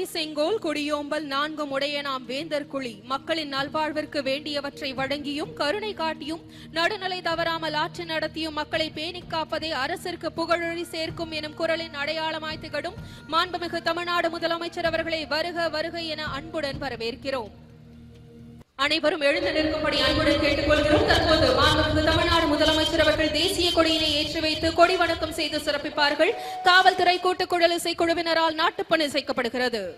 கொடி செங்கோல் கொடியோம்பல் நான்கும் உடைய நாம் வேந்தர் குழி மக்களின் நல்வாழ்விற்கு வேண்டியவற்றை வழங்கியும் கருணை காட்டியும் நடுநிலை தவறாமல் ஆட்சி நடத்தியும் மக்களை பேணிக் காப்பதே அரசிற்கு புகழொழி சேர்க்கும் எனும் குரலின் அடையாளமாய் திகழும் மாண்புமிகு தமிழ்நாடு முதலமைச்சர் அவர்களை வருக வருக என அன்புடன் வரவேற்கிறோம். அனைவரும் எழுந்து நிற்கும்படி அன்புடன் கேட்டுக்கொள்கிறோம். தற்போது மாண்புமிகு தமிழ்நாடு முதலமைச்சர் அவர்கள் தேசிய கொடியினை ஏற்றி வைத்து கொடி வணக்கம் செய்து சிறப்பிப்பார்கள். காவல்துறை கூட்டுக்குழல் இசைக்குழுவினரால் நாட்டுப்பணி இசைக்கப்படுகிறது.